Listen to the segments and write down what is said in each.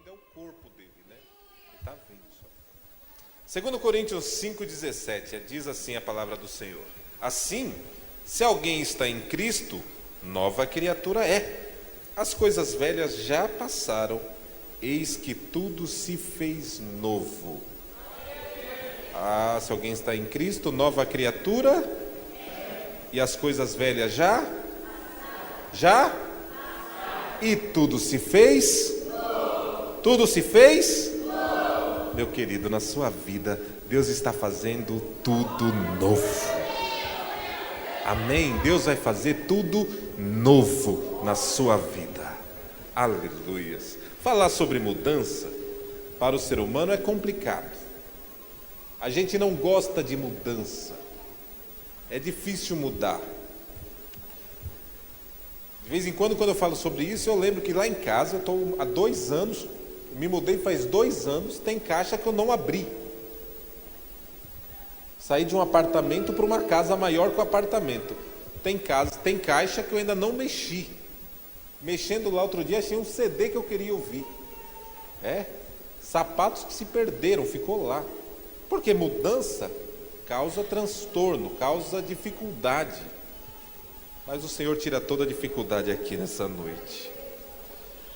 é o corpo dele, né? Ele está vendo só. 2 Coríntios 5,17, diz assim a palavra do Senhor: assim, se alguém está em Cristo, nova criatura é. As coisas velhas já passaram, eis que tudo se fez novo. Se alguém está em Cristo, nova criatura, e as coisas velhas já? E tudo se fez? Tudo se fez? Meu querido, na sua vida, Deus está fazendo tudo novo. Amém? Deus vai fazer tudo novo na sua vida. Aleluias. Falar sobre mudança para o ser humano é complicado. A gente não gosta de mudança. É difícil mudar. De vez em quando eu falo sobre isso, eu lembro que lá em casa, eu estou há 2 anos, me mudei faz 2 anos, tem caixa que eu não abri. Saí de um apartamento para uma casa maior que o apartamento. Tem caixa que eu ainda não mexi. Mexendo lá outro dia, achei um CD que eu queria ouvir. Sapatos que se perderam, ficou lá. Porque mudança causa transtorno, causa dificuldade. Mas o Senhor tira toda a dificuldade aqui nessa noite.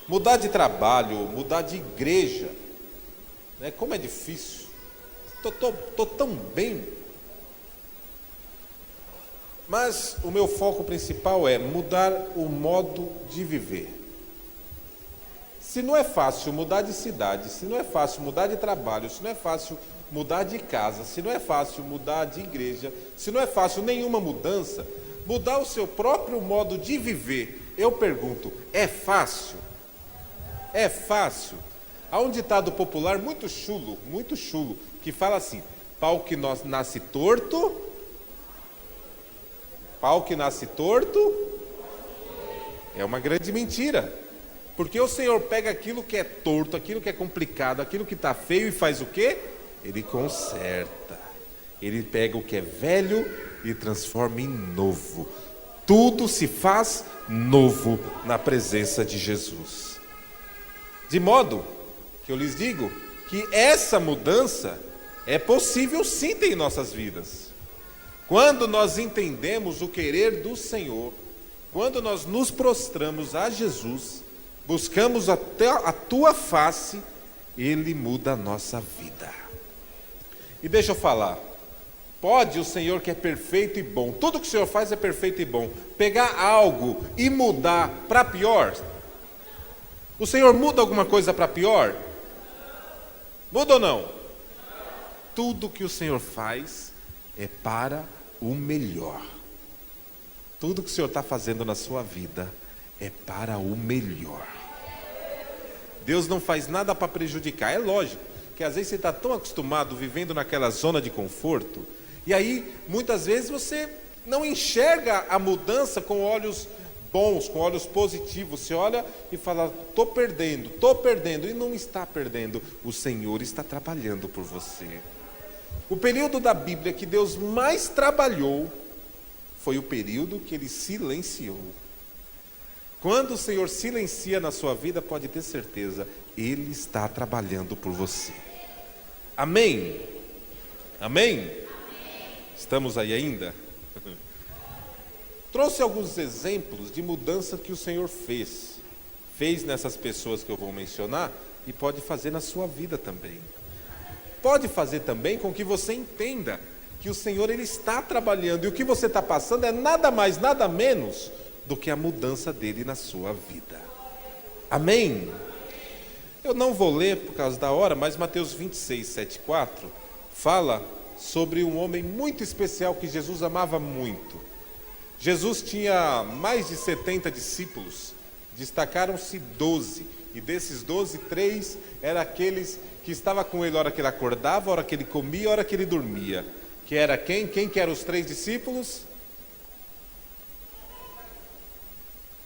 Mudar de trabalho, mudar de igreja, né? Como é difícil. Estou tão bem. Mas o meu foco principal é mudar o modo de viver. Se não é fácil mudar de cidade, se não é fácil mudar de trabalho, se não é fácil mudar de casa, se não é fácil mudar de igreja, se não é fácil nenhuma mudança, mudar o seu próprio modo de viver, eu pergunto, é fácil? É fácil? Há um ditado popular muito chulo, que fala assim: pau que nasce torto, é uma grande mentira. Porque o Senhor pega aquilo que é torto, aquilo que é complicado, aquilo que está feio e faz o quê? Ele conserta. Ele pega o que é velho e transforma em novo. Tudo se faz novo na presença de Jesus. De modo que eu lhes digo que essa mudança é possível sim ter em nossas vidas. Quando nós entendemos o querer do Senhor, quando nós nos prostramos a Jesus, buscamos a tua face, Ele muda a nossa vida. E deixa eu falar, pode o Senhor, que é perfeito e bom, tudo que o Senhor faz é perfeito e bom, pegar algo e mudar para pior? O Senhor muda alguma coisa para pior? Muda ou não? Tudo que o Senhor faz é para o melhor. Tudo que o Senhor está fazendo na sua vida é para o melhor. Deus não faz nada para prejudicar. É lógico que às vezes você está tão acostumado vivendo naquela zona de conforto, e aí muitas vezes você não enxerga a mudança com olhos bons, com olhos positivos. Você olha e fala: estou perdendo, e não está perdendo. O Senhor está trabalhando por você. O período da Bíblia que Deus mais trabalhou foi o período que Ele silenciou. Quando o Senhor silencia na sua vida, pode ter certeza, Ele está trabalhando por você. Amém? Amém? Estamos aí ainda? Trouxe alguns exemplos de mudança que o Senhor fez nessas pessoas que eu vou mencionar, e pode fazer na sua vida também. Pode fazer também com que você entenda que o Senhor, Ele está trabalhando, e o que você está passando é nada mais, nada menos do que a mudança dele na sua vida. Amém? Eu não vou ler por causa da hora, mas Mateus 26, 7, 4 fala sobre um homem muito especial que Jesus amava muito. Jesus tinha mais de 70 discípulos, destacaram-se 12, e desses 12, 3 eram aqueles que estavam com ele a hora que ele acordava, a hora que ele comia, a hora que ele dormia. Que era quem? Quem que eram os 3 discípulos?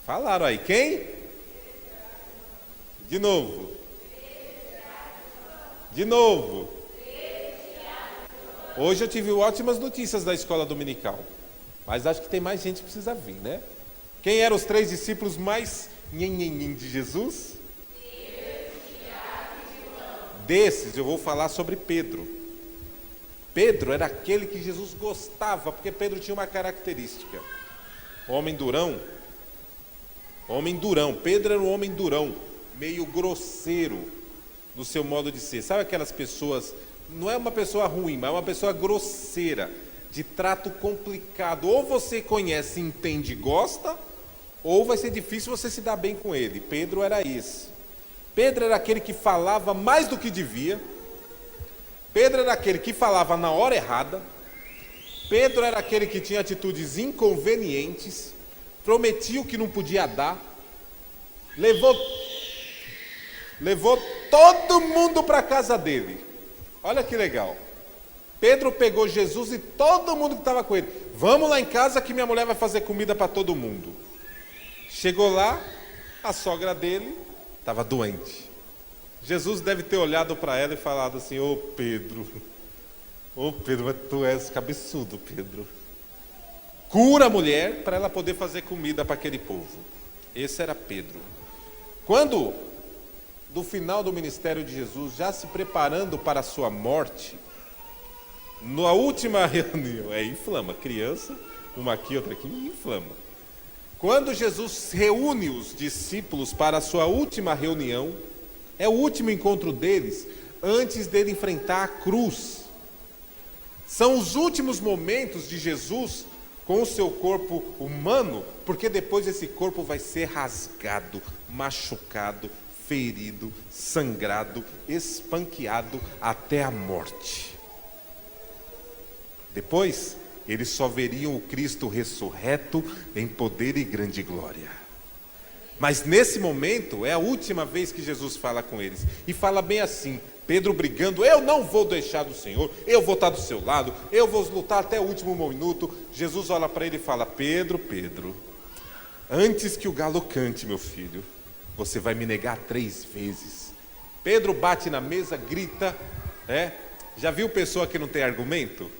Falaram aí, quem? De novo. Hoje eu tive ótimas notícias da escola dominical, mas acho que tem mais gente que precisa vir, né? Quem eram os 3 discípulos mais de Jesus? desses eu vou falar sobre Pedro. Pedro era aquele que Jesus gostava, porque Pedro tinha uma característica. Homem durão. Pedro era um homem durão, meio grosseiro no seu modo de ser. Sabe aquelas pessoas, não é uma pessoa ruim, mas é uma pessoa grosseira, de trato complicado. Ou você conhece, entende e gosta, ou vai ser difícil você se dar bem com ele. Pedro era esse. Pedro era aquele que falava mais do que devia. Pedro era aquele que falava na hora errada. Pedro era aquele que tinha atitudes inconvenientes, prometia o que não podia dar, levou todo mundo para a casa dele. Olha que legal. Pedro pegou Jesus e todo mundo que estava com ele. Vamos lá em casa que minha mulher vai fazer comida para todo mundo. Chegou lá, a sogra dele estava doente. Jesus deve ter olhado para ela e falado assim: ô Pedro, mas tu és cabeçudo, Pedro. Cura a mulher para ela poder fazer comida para aquele povo. Esse era Pedro. Quando, no final do ministério de Jesus, já se preparando para a sua morte, na última reunião, inflama, criança, uma aqui, outra aqui, inflama. Quando Jesus reúne os discípulos para a sua última reunião, é o último encontro deles, antes dele enfrentar a cruz. São os últimos momentos de Jesus com o seu corpo humano, porque depois esse corpo vai ser rasgado, machucado, ferido, sangrado, espanqueado até a morte. Depois, eles só veriam o Cristo ressurreto em poder e grande glória. Mas nesse momento, é a última vez que Jesus fala com eles. E fala bem assim, Pedro brigando: eu não vou deixar do Senhor, eu vou estar do seu lado, eu vou lutar até o último minuto. Jesus olha para ele e fala: Pedro, antes que o galo cante, meu filho, você vai me negar 3 vezes. Pedro bate na mesa, grita, Já viu pessoa que não tem argumento?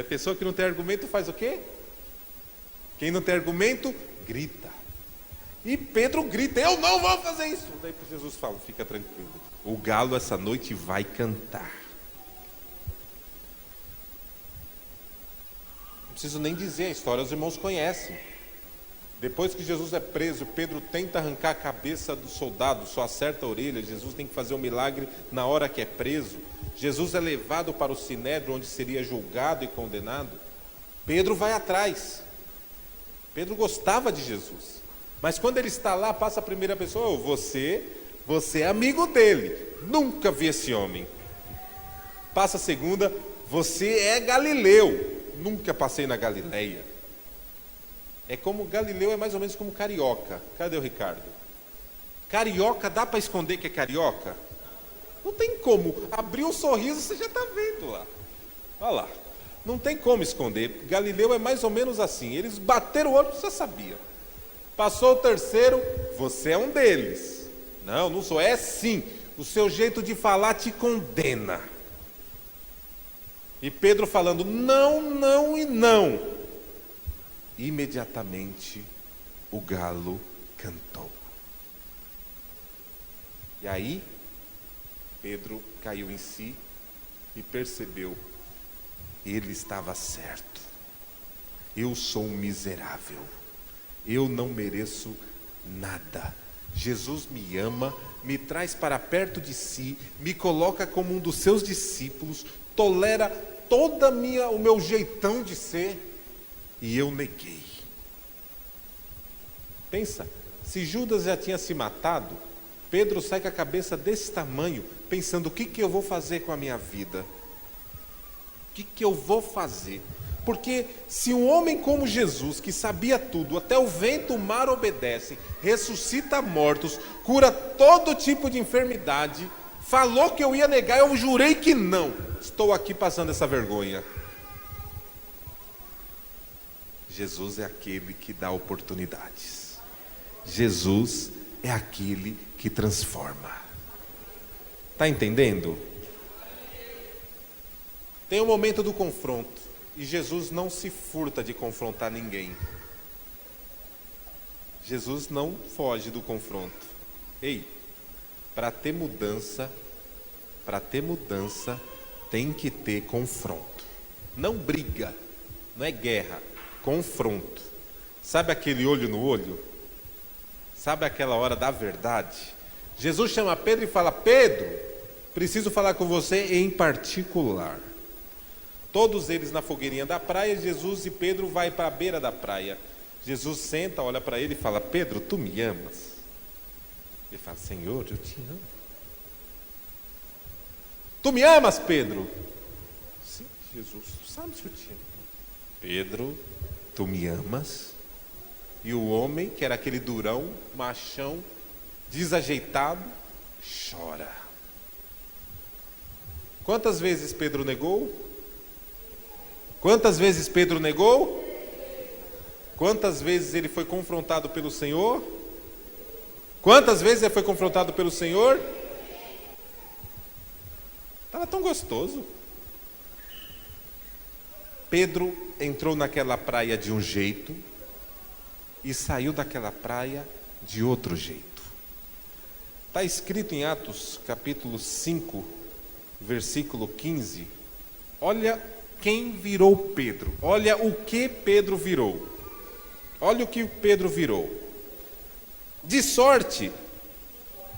Pessoa que não tem argumento faz o quê? Quem não tem argumento, grita. E Pedro grita: eu não vou fazer isso. Daí Jesus fala: fica tranquilo, o galo essa noite vai cantar. Não preciso nem dizer, a história os irmãos conhecem. Depois que Jesus é preso, Pedro tenta arrancar a cabeça do soldado, só acerta a orelha. Jesus tem que fazer um milagre na hora que é preso. Jesus é levado para o sinédrio, onde seria julgado e condenado. Pedro vai atrás. Pedro gostava de Jesus, mas quando ele está lá, passa a primeira pessoa: você é amigo dele, nunca vi esse homem. Passa a segunda: você é Galileu, nunca passei na Galileia. Galileu é mais ou menos como carioca. Cadê o Ricardo? Carioca, dá para esconder que é carioca? Não tem como. Abriu um sorriso, você já está vendo lá. Olha lá. Não tem como esconder. Galileu é mais ou menos assim. Eles bateram o olho, você sabia. Passou o terceiro: você é um deles. Não sou. É sim. O seu jeito de falar te condena. E Pedro falando: não e não. Imediatamente o galo cantou. E aí Pedro caiu em si e percebeu: ele estava certo. Eu sou um miserável. Eu não mereço nada. Jesus me ama, me traz para perto de si, me coloca como um dos seus discípulos, tolera todo o meu jeitão de ser, e eu neguei. Pensa, se Judas já tinha se matado, Pedro sai com a cabeça desse tamanho, pensando: o que eu vou fazer com a minha vida? O que eu vou fazer? Porque se um homem como Jesus, que sabia tudo, até o vento, o mar obedece, ressuscita mortos, cura todo tipo de enfermidade, falou que eu ia negar, eu jurei que não. Estou aqui passando essa vergonha. Jesus é aquele que dá oportunidades. Jesus é aquele que transforma. Está entendendo? Tem o momento do confronto, e Jesus não se furta de confrontar ninguém. Jesus não foge do confronto. Ei, para ter mudança, Para ter mudança, tem que ter confronto. Não briga, não é guerra, confronto. Sabe aquele olho no olho? Sabe aquela hora da verdade? Jesus chama Pedro e fala: Pedro, preciso falar com você em particular. Todos eles na fogueirinha da praia, Jesus e Pedro vai para a beira da praia. Jesus senta, olha para ele e fala: Pedro, tu me amas? Ele fala: Senhor, eu te amo. Tu me amas, Pedro? Sim, Jesus, tu sabes que eu te amo. Pedro, tu me amas? E o homem, que era aquele durão, machão, desajeitado, chora. Quantas vezes Pedro negou? Quantas vezes Pedro negou? Quantas vezes ele foi confrontado pelo Senhor? Quantas vezes ele foi confrontado pelo Senhor? Estava tão gostoso. Pedro entrou naquela praia de um jeito e saiu daquela praia de outro jeito. Está escrito em Atos capítulo 5, versículo 15. Olha quem virou Pedro. Olha o que Pedro virou. Olha o que Pedro virou. De sorte,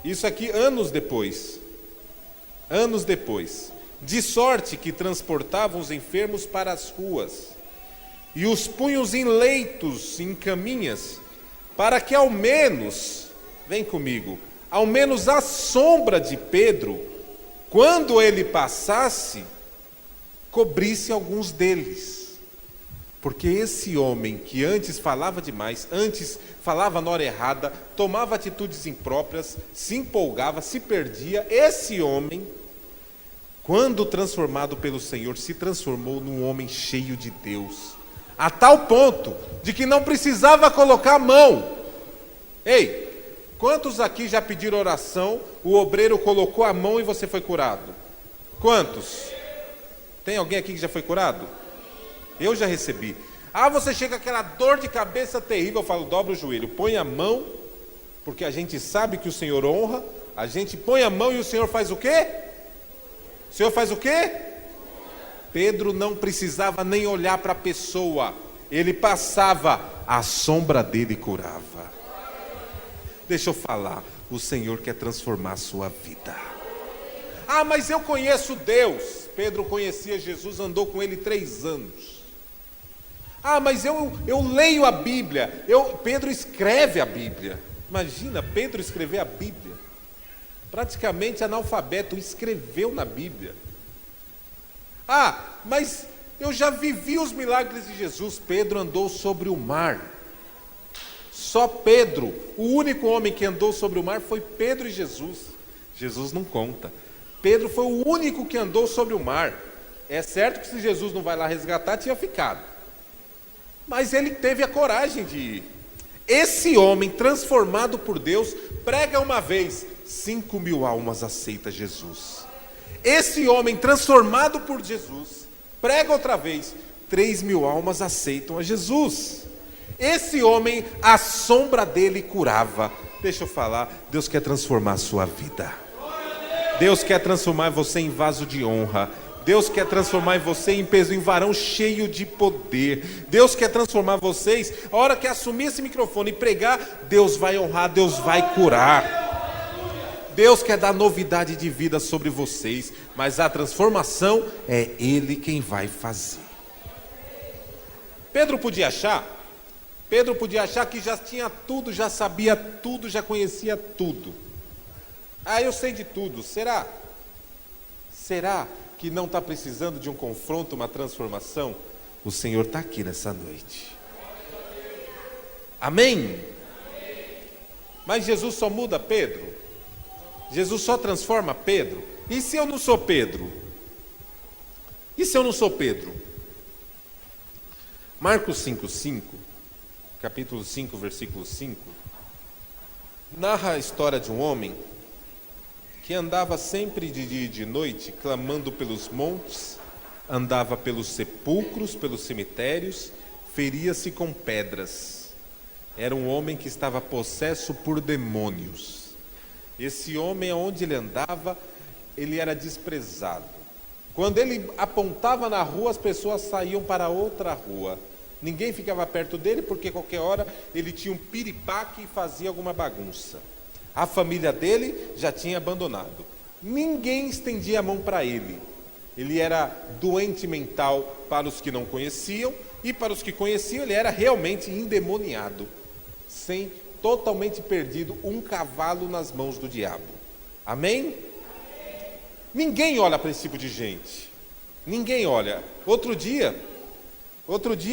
isso aqui anos depois, de sorte que transportavam os enfermos para as ruas e os punham em leitos, em caminhas, para que ao menos, vem comigo, ao menos a sombra de Pedro, quando ele passasse, cobrisse alguns deles. Porque esse homem que antes falava demais, antes falava na hora errada, tomava atitudes impróprias, se empolgava, se perdia, esse homem, quando transformado pelo Senhor, se transformou num homem cheio de Deus, a tal ponto de que não precisava colocar a mão. Ei, quantos aqui já pediram oração, o obreiro colocou a mão e você foi curado? Quantos? Tem alguém aqui que já foi curado? Eu já recebi. Você chega com aquela dor de cabeça terrível, eu falo: dobra o joelho, põe a mão, porque a gente sabe que o Senhor honra, a gente põe a mão e o Senhor faz o quê? O Senhor faz o quê? Pedro não precisava nem olhar para a pessoa, ele passava, a sombra dele curava. Deixa eu falar, o Senhor quer transformar a sua vida. Mas eu conheço Deus. Pedro conhecia Jesus, andou com ele 3 anos. Mas eu leio a Bíblia. Pedro escreve a Bíblia. Imagina, Pedro escrever a Bíblia. Praticamente analfabeto, escreveu na Bíblia. Mas eu já vivi os milagres de Jesus. Pedro andou sobre o mar. Só Pedro, o único homem que andou sobre o mar foi Pedro e Jesus. Jesus não conta. Pedro foi o único que andou sobre o mar. É certo que se Jesus não vai lá resgatar, tinha ficado. Mas ele teve a coragem de ir. Esse homem transformado por Deus, prega uma vez, 5.000 almas aceita Jesus. Esse homem transformado por Jesus, prega outra vez, 3.000 almas aceitam a Jesus. Esse homem, a sombra dele curava. Deixa eu falar, Deus quer transformar a sua vida. Deus quer transformar você em vaso de honra. Deus quer transformar você em peso, em varão cheio de poder. Deus quer transformar vocês. A hora que assumir esse microfone e pregar, Deus vai honrar, Deus vai curar. Deus quer dar novidade de vida sobre vocês, mas a transformação é Ele quem vai fazer. Pedro podia achar que já tinha tudo, já sabia tudo, já conhecia tudo. Eu sei de tudo. Será que não está precisando de um confronto, uma transformação? O Senhor está aqui nessa noite. Amém? Mas Jesus só muda Pedro? Jesus só transforma Pedro? E se eu não sou Pedro? Marcos 5:5, capítulo 5, versículo 5, narra a história de um homem que andava sempre de dia e de noite, clamando pelos montes, andava pelos sepulcros, pelos cemitérios, feria-se com pedras. Era um homem que estava possesso por demônios. Esse homem, aonde ele andava, ele era desprezado. Quando ele apontava na rua, as pessoas saíam para outra rua. Ninguém ficava perto dele, porque qualquer hora ele tinha um piripaque e fazia alguma bagunça. A família dele já tinha abandonado. Ninguém estendia a mão para ele. Ele era doente mental para os que não conheciam, e para os que conheciam ele era realmente endemoniado, totalmente perdido, um cavalo nas mãos do diabo. Amém? Ninguém olha para esse tipo de gente. Ninguém olha. Outro dia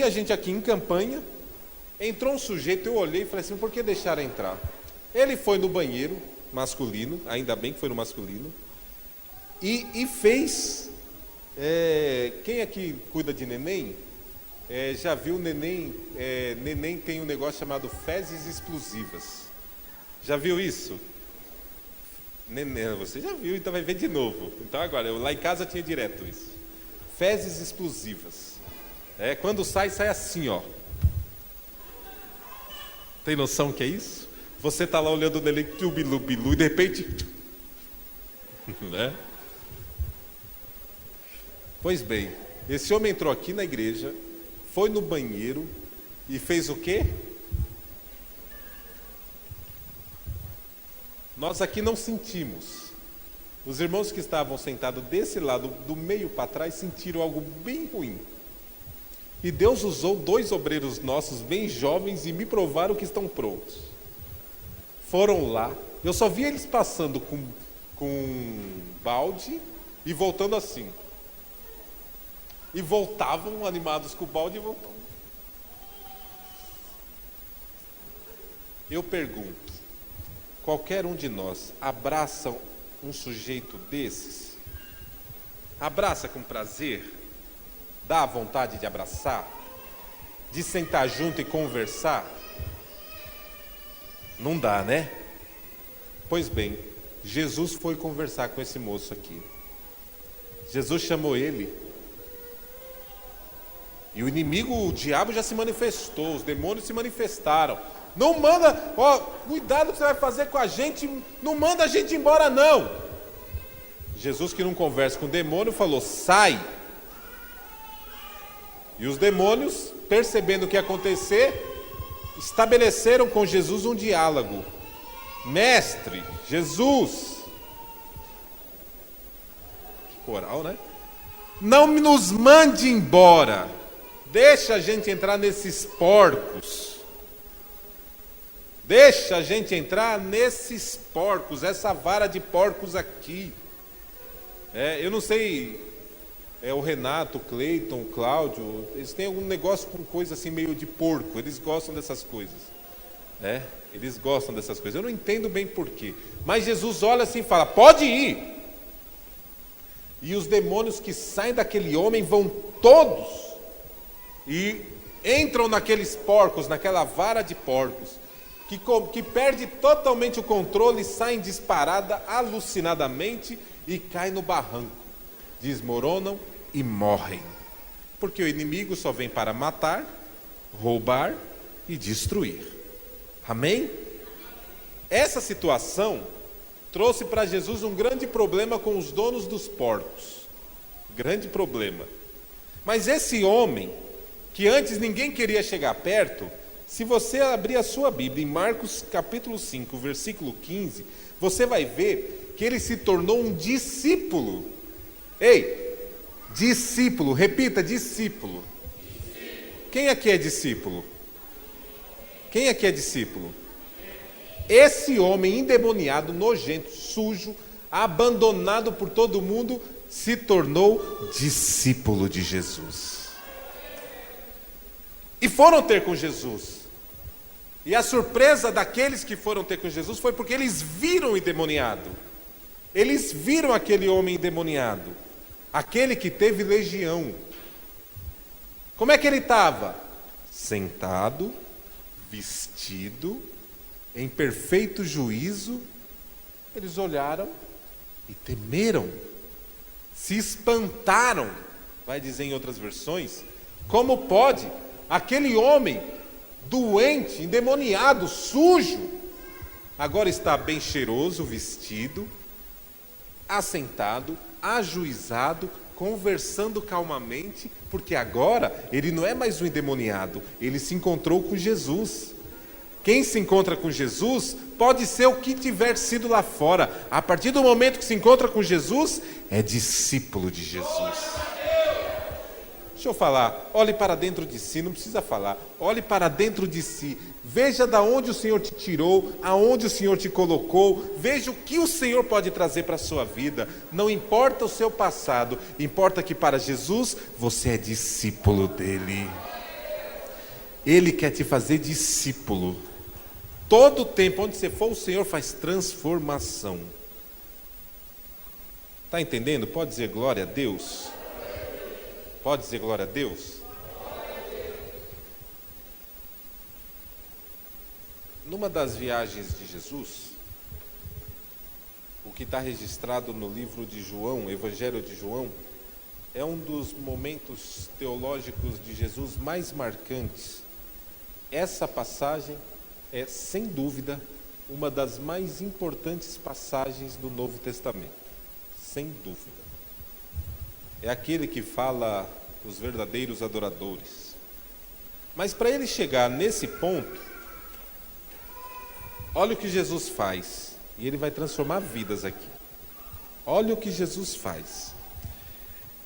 a gente aqui em Campanha, entrou um sujeito, eu olhei e falei assim, por que deixaram entrar? Ele foi no banheiro masculino, ainda bem que foi no masculino, e fez... quem aqui cuida de neném? Já viu neném? Neném tem um negócio chamado fezes explosivas. Já viu isso? Neném, você já viu, então vai ver de novo. Então agora, lá em casa tinha direto isso. Fezes explosivas. Quando sai assim, ó. Tem noção que é isso? Você está lá olhando o neném, bilu, bilu, e de repente... né? Pois bem, esse homem entrou aqui na igreja, foi no banheiro e fez o quê? Nós aqui não sentimos. Os irmãos que estavam sentados desse lado, do meio para trás, sentiram algo bem ruim. E Deus usou 2 obreiros nossos, bem jovens, e me provaram que estão prontos. Foram lá, eu só vi eles passando com um balde e voltando assim. E voltavam animados com o balde e voltavam. Eu pergunto, qualquer um de nós abraça um sujeito desses? Abraça com prazer? Dá a vontade de abraçar? De sentar junto e conversar? Não dá, né? Pois bem, Jesus foi conversar com esse moço aqui. Jesus chamou ele. E o inimigo, o diabo já se manifestou, os demônios se manifestaram. Não manda, cuidado que você vai fazer com a gente, não manda a gente embora não. Jesus, que não conversa com o demônio, falou, sai. E os demônios, percebendo o que ia acontecer, estabeleceram com Jesus um diálogo. Mestre, Jesus, que coral, né? Não nos mande embora, deixa a gente entrar nesses porcos. Deixa a gente entrar nesses porcos, essa vara de porcos aqui. Eu não sei, o Renato, o Cleiton, o Cláudio, eles têm algum negócio com coisa assim meio de porco, eles gostam dessas coisas. Eles gostam dessas coisas, eu não entendo bem porquê. Mas Jesus olha assim e fala, pode ir. E os demônios que saem daquele homem vão todos e entram naqueles porcos, naquela vara de porcos, que perde totalmente o controle, saem disparada, alucinadamente e caem no barranco, desmoronam e morrem. Porque o inimigo só vem para matar, roubar e destruir. Amém? Essa situação trouxe para Jesus um grande problema com os donos dos porcos. Grande problema. Mas esse homem, que antes ninguém queria chegar perto, se você abrir a sua Bíblia em Marcos capítulo 5, versículo 15, você vai ver que ele se tornou um discípulo. Ei, discípulo, repita, discípulo. Quem aqui é discípulo? Quem aqui é discípulo? Esse homem endemoniado, nojento, sujo, abandonado por todo mundo, se tornou discípulo de Jesus. E foram ter com Jesus. E a surpresa daqueles que foram ter com Jesus foi porque eles viram o endemoniado. Eles viram aquele homem endemoniado, aquele que teve legião. Como é que ele estava? Sentado, vestido, em perfeito juízo. Eles olharam e temeram, se espantaram, vai dizer em outras versões. Como pode aquele homem doente, endemoniado, sujo, agora está bem cheiroso, vestido, assentado, ajuizado, conversando calmamente, porque agora ele não é mais um endemoniado, ele se encontrou com Jesus. Quem se encontra com Jesus pode ser o que tiver sido lá fora. A partir do momento que se encontra com Jesus, é discípulo de Jesus. Deixa eu falar, olhe para dentro de si, não precisa falar, olhe para dentro de si, veja da onde o Senhor te tirou, aonde o Senhor te colocou, veja o que o Senhor pode trazer para a sua vida. Não importa o seu passado, importa que para Jesus você é discípulo dele. Ele quer te fazer discípulo. Todo tempo onde você for, o Senhor faz transformação. Está entendendo? Pode dizer glória a Deus? Pode dizer glória a Deus? Numa das viagens de Jesus, o que está registrado no livro de João, Evangelho de João, é um dos momentos teológicos de Jesus mais marcantes. Essa passagem é, sem dúvida, uma das mais importantes passagens do Novo Testamento. Sem dúvida. É aquele que fala os verdadeiros adoradores. Mas para ele chegar nesse ponto, olha o que Jesus faz. E ele vai transformar vidas aqui. Olha o que Jesus faz.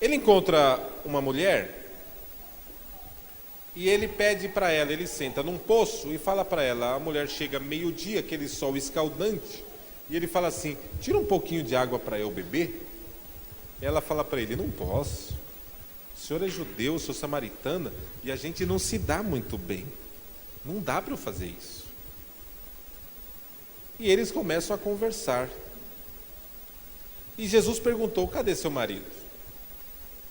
Ele encontra uma mulher e ele pede para ela, ele senta num poço e fala para ela, a mulher chega meio-dia, aquele sol escaldante, e ele fala assim, tira um pouquinho de água para eu beber. Ela fala para ele, não posso, o senhor é judeu, eu sou samaritana, e a gente não se dá muito bem, não dá para eu fazer isso. E eles começam a conversar. E Jesus perguntou, cadê seu marido?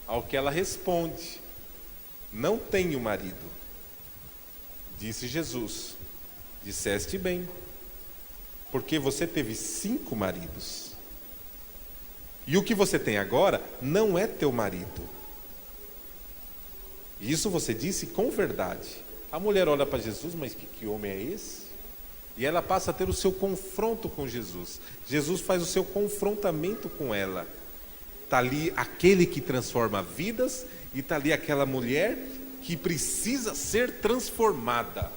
Ao que ela responde, não tenho marido. Disse Jesus, disseste bem, porque você teve 5 maridos. E o que você tem agora não é teu marido. Isso você disse com verdade. A mulher olha para Jesus, mas que homem é esse? E ela passa a ter o seu confronto com Jesus. Jesus faz o seu confrontamento com ela. Está ali aquele que transforma vidas e está ali aquela mulher que precisa ser transformada.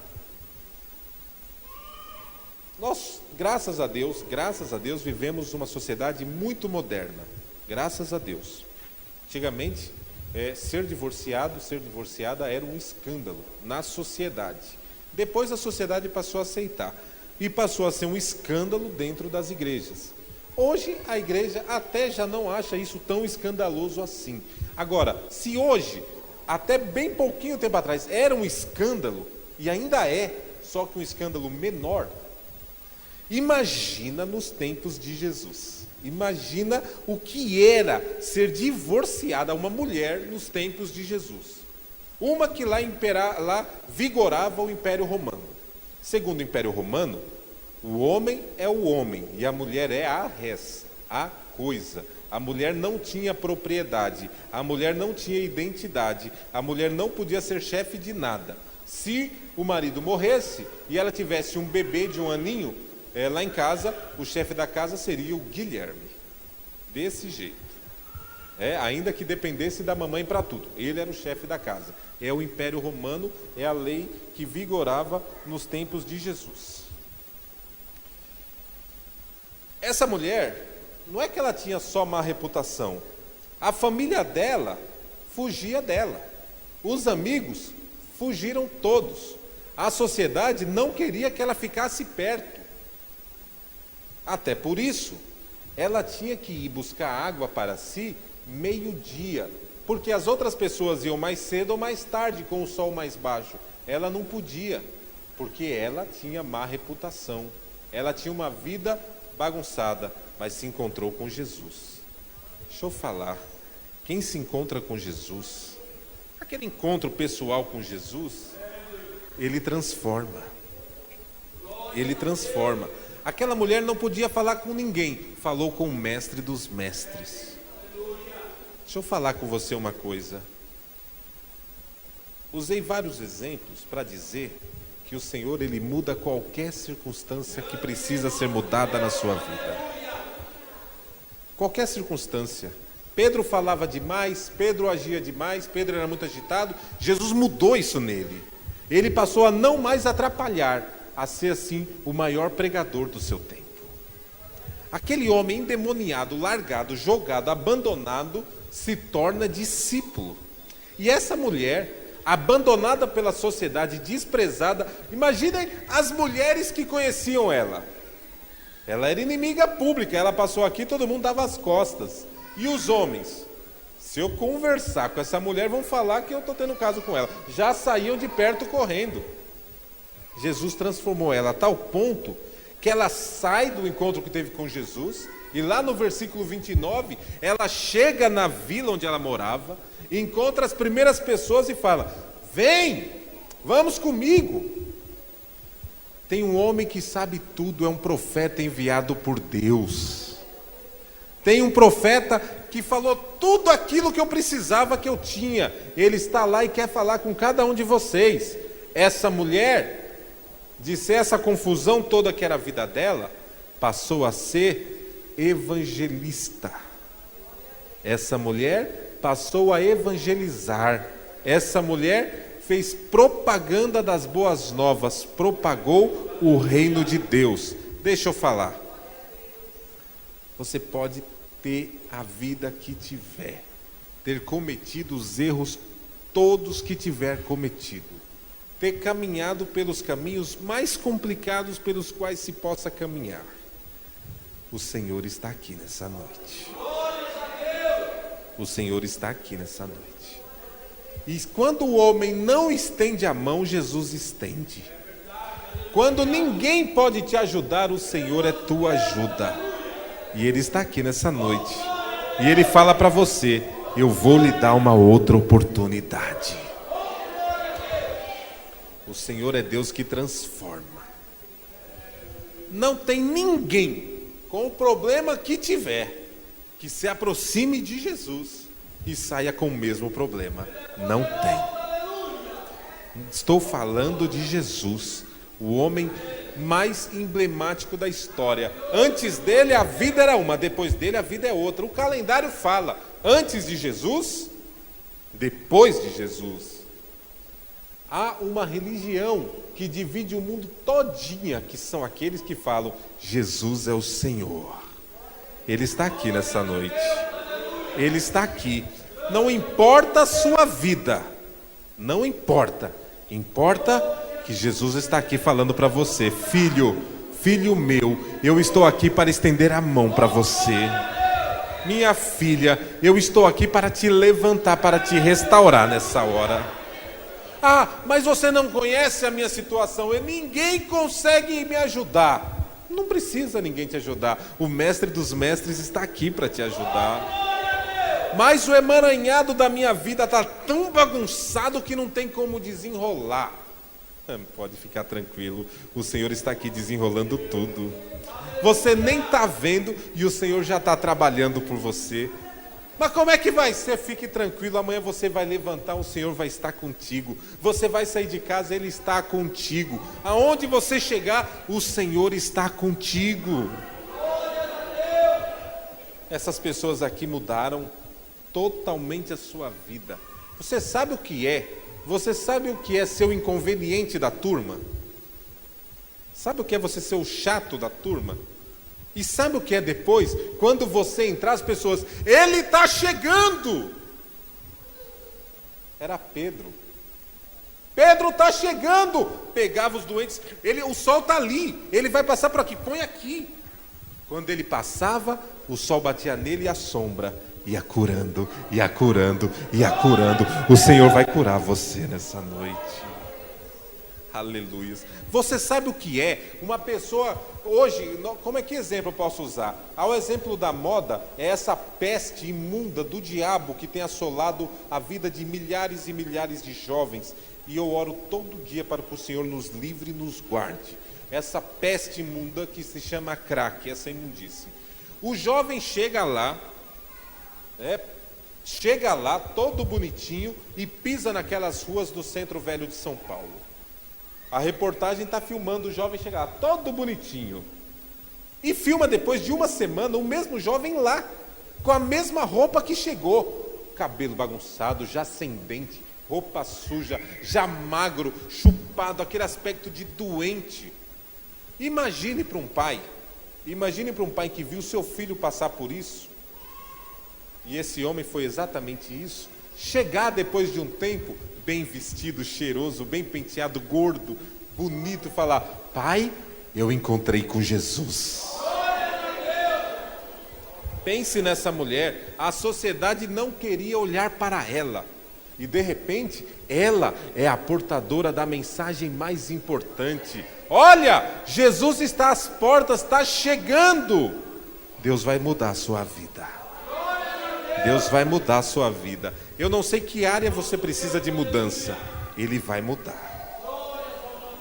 Nós, graças a Deus, vivemos uma sociedade muito moderna. Graças a Deus. Antigamente, ser divorciada era um escândalo na sociedade. Depois a sociedade passou a aceitar. E passou a ser um escândalo dentro das igrejas. Hoje a igreja até já não acha isso tão escandaloso assim. Agora, se hoje, até bem pouquinho tempo atrás, era um escândalo, e ainda é, só que um escândalo menor, imagina nos tempos de Jesus. Imagina o que era ser divorciada uma mulher nos tempos de Jesus. Uma que lá vigorava o Império Romano. Segundo o Império Romano, o homem é o homem e a mulher é a res, a coisa. A mulher não tinha propriedade, a mulher não tinha identidade, a mulher não podia ser chefe de nada. Se o marido morresse e ela tivesse um bebê de 1 aninho, lá em casa, o chefe da casa seria o Guilherme. Desse jeito. Ainda que dependesse da mamãe para tudo. Ele era o chefe da casa. É o Império Romano, é a lei que vigorava nos tempos de Jesus. Essa mulher, não é que ela tinha só má reputação. A família dela fugia dela. Os amigos fugiram todos. A sociedade não queria que ela ficasse perto. Até por isso, ela tinha que ir buscar água para si meio-dia, porque as outras pessoas iam mais cedo ou mais tarde com o sol mais baixo. Ela não podia, porque ela tinha má reputação. Ela tinha uma vida bagunçada, mas se encontrou com Jesus. Deixa eu falar, quem se encontra com Jesus, aquele encontro pessoal com Jesus, ele transforma. Ele transforma. Aquela mulher não podia falar com ninguém, falou com o mestre dos mestres. Deixa eu falar com você uma coisa. Usei vários exemplos para dizer que o Senhor, Ele muda qualquer circunstância que precisa ser mudada na sua vida. qualquer circunstância. Pedro falava demais, Pedro agia demais, Pedro era muito agitado. Jesus mudou isso nele. Ele passou a não mais atrapalhar, a ser assim o maior pregador do seu tempo. Aquele homem endemoniado, largado, jogado, abandonado, se torna discípulo. E essa mulher, abandonada pela sociedade, desprezada, imaginem as mulheres que conheciam ela. Ela era inimiga pública, ela passou aqui, todo mundo dava as costas. E os homens? Se eu conversar com essa mulher, vão falar que eu estou tendo caso com ela. Já saíam de perto correndo. Jesus transformou ela a tal ponto que ela sai do encontro que teve com Jesus, e lá no versículo 29, ela chega na vila onde ela morava, encontra as primeiras pessoas e fala: vem, vamos comigo. Tem um homem que sabe tudo, é um profeta enviado por Deus. Tem um profeta que falou tudo aquilo que eu precisava, que eu tinha. Ele está lá e quer falar com cada um de vocês. Essa mulher, de ser essa confusão toda que era a vida dela, passou a ser evangelista. Essa mulher passou a evangelizar. Essa mulher fez propaganda das boas novas, propagou o reino de Deus. Deixa eu falar. Você pode ter a vida que tiver, ter cometido os erros todos que tiver cometido, ter caminhado pelos caminhos mais complicados pelos quais se possa caminhar. O Senhor está aqui nessa noite. O Senhor está aqui nessa noite. E quando o homem não estende a mão, Jesus estende. Quando ninguém pode te ajudar, o Senhor é tua ajuda. E Ele está aqui nessa noite. E Ele fala para você: eu vou lhe dar uma outra oportunidade. O Senhor é Deus que transforma. Não tem ninguém, com o problema que tiver, que se aproxime de Jesus e saia com o mesmo problema. Não tem. Estou falando de Jesus, o homem mais emblemático da história. Antes dele a vida era uma, depois dele a vida é outra. O calendário fala: antes de Jesus, depois de Jesus. Há uma religião que divide o mundo todinha, que são aqueles que falam: Jesus é o Senhor. Ele está aqui nessa noite. Ele está aqui. Não importa a sua vida, não importa. Importa que Jesus está aqui falando para você: filho, filho meu, eu estou aqui para estender a mão para você. Minha filha, eu estou aqui para te levantar, para te restaurar nessa hora. Ah, mas você não conhece a minha situação, e ninguém consegue me ajudar. Não precisa ninguém te ajudar. O mestre dos mestres está aqui para te ajudar. Mas o emaranhado da minha vida está tão bagunçado que não tem como desenrolar. Pode ficar tranquilo, o Senhor está aqui desenrolando tudo. Você nem está vendo e o Senhor já está trabalhando por você. Mas como é que vai ser? Fique tranquilo, amanhã você vai levantar, o Senhor vai estar contigo. Você vai sair de casa, Ele está contigo. Aonde você chegar, o Senhor está contigo. Essas pessoas aqui mudaram totalmente a sua vida. Você sabe o que é? Você sabe o que é ser o inconveniente da turma? Sabe o que é você ser o chato da turma? E sabe o que é depois? Quando você entrar, as pessoas: Ele está chegando! Era Pedro. Pedro está chegando! Pegava os doentes. O sol está ali. Ele vai passar por aqui. Põe aqui. Quando ele passava, o sol batia nele e a sombra ia curando, ia curando, ia curando. O Senhor vai curar você nessa noite. Aleluia. Você sabe o que é uma pessoa hoje? Como é que exemplo eu posso usar? Ao exemplo da moda, é essa peste imunda do diabo que tem assolado a vida de milhares e milhares de jovens. E eu oro todo dia para que o Senhor nos livre e nos guarde. Essa peste imunda que se chama crack, essa imundície. O jovem chega lá todo bonitinho e pisa naquelas ruas do centro velho de São Paulo. A reportagem está filmando o jovem chegar todo bonitinho. E filma depois de uma semana o mesmo jovem lá. com a mesma roupa que chegou, cabelo bagunçado, já sem dente, roupa suja, já magro, chupado, aquele aspecto de doente. Imagine para um pai que viu seu filho passar por isso, e esse homem foi exatamente isso, chegar depois de um tempo, bem vestido, cheiroso, bem penteado, gordo, bonito, falar: pai, eu encontrei com Jesus. Pense nessa mulher, a sociedade não queria olhar para ela, e de repente, ela é a portadora da mensagem mais importante. Olha, Jesus está às portas, está chegando. Deus vai mudar a sua vida. Deus vai mudar a sua vida. Eu não sei que área você precisa de mudança. Ele vai mudar.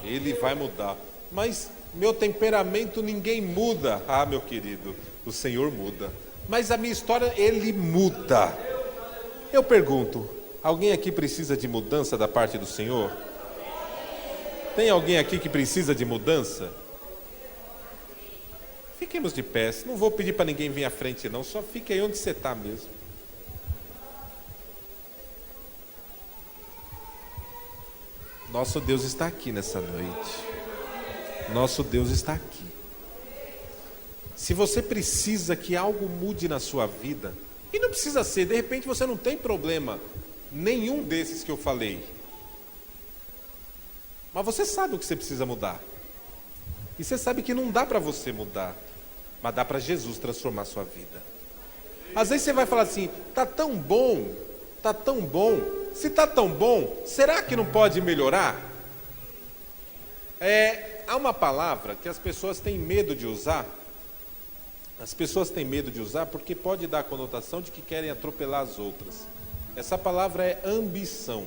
Ele vai mudar. Mas meu temperamento ninguém muda. Ah, meu querido, o Senhor muda. Mas a minha história, Ele muda. Eu pergunto, alguém aqui precisa de mudança da parte do Senhor? Tem alguém aqui que precisa de mudança? Fiquemos de pé. Não vou pedir para ninguém vir à frente não. Só fique aí onde você está mesmo. Nosso Deus está aqui nessa noite. Nosso Deus está aqui. Se você precisa que algo mude na sua vida, e não precisa ser, de repente você não tem problema nenhum desses que eu falei, mas você sabe o que você precisa mudar, e você sabe que não dá para você mudar, mas dá para Jesus transformar a sua vida. Às vezes você vai falar assim: tá tão bom, se tá tão bom, será que não pode melhorar? Há uma palavra que as pessoas têm medo de usar. As pessoas têm medo de usar porque pode dar a conotação de que querem atropelar as outras. Essa palavra é ambição.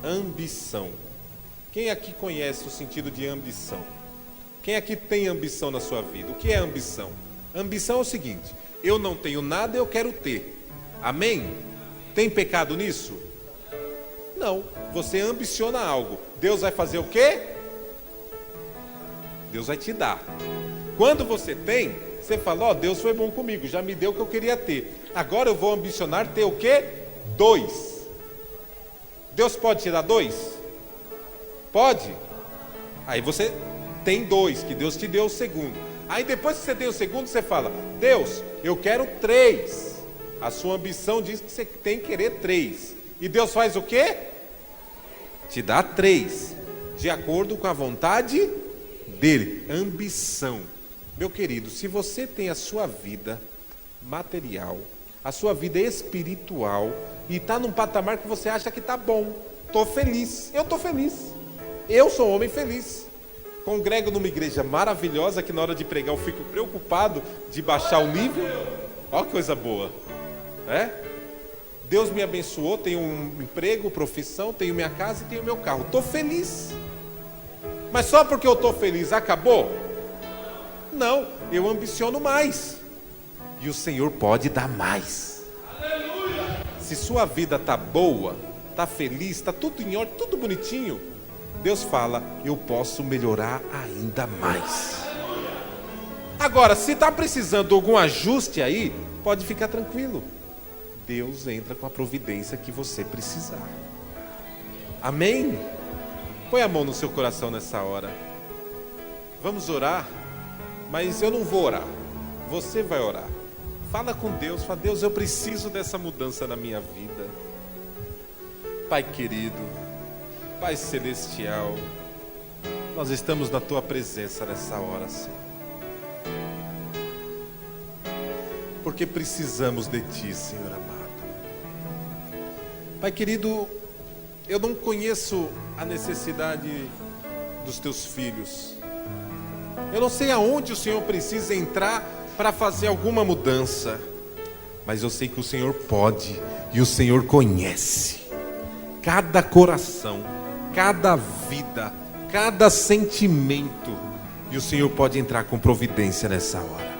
Ambição. Quem aqui conhece o sentido de ambição? Quem aqui tem ambição na sua vida? O que é ambição? Ambição é o seguinte: eu não tenho nada, eu quero ter. Amém? Tem pecado nisso? Não. Você ambiciona algo. Deus vai fazer o quê? Deus vai te dar. Quando você tem, você fala: ó, Deus foi bom comigo, já me deu o que eu queria ter. Agora eu vou ambicionar ter o quê? 2. Deus pode te dar 2? Pode? Aí você tem 2, que Deus te deu o segundo. Aí depois que você tem o segundo, você fala: Deus, eu quero 3. A sua ambição diz que você tem que querer 3. E Deus faz o quê? Te dá 3, de acordo com a vontade dele. Ambição. Meu querido, se você tem a sua vida material, a sua vida espiritual, e está num patamar que você acha que está bom, estou feliz, eu estou feliz, eu sou um homem feliz, congrego numa igreja maravilhosa, que na hora de pregar eu fico preocupado de baixar o nível. Olha que coisa boa, Deus me abençoou, tenho um emprego, profissão, tenho minha casa e tenho meu carro, estou feliz. Mas só porque eu estou feliz acabou? Não, eu ambiciono mais. E o Senhor pode dar mais. Aleluia! Se sua vida está boa, está feliz, está tudo em ordem, tudo bonitinho, Deus fala: eu posso melhorar ainda mais. Agora, se está precisando de algum ajuste aí, pode ficar tranquilo. Deus entra com a providência que você precisar. Amém? Põe a mão no seu coração nessa hora. Vamos orar. Mas eu não vou orar, você vai orar. Fala com Deus, fala: Deus, eu preciso dessa mudança na minha vida. Pai querido, Pai celestial, nós estamos na Tua presença nessa hora, Senhor, porque precisamos de Ti, Senhor amado. Pai querido, eu não conheço a necessidade dos Teus filhos. Eu não sei aonde o Senhor precisa entrar para fazer alguma mudança, mas eu sei que o Senhor pode, e o Senhor conhece cada coração, cada vida, cada sentimento, e o Senhor pode entrar com providência nessa hora.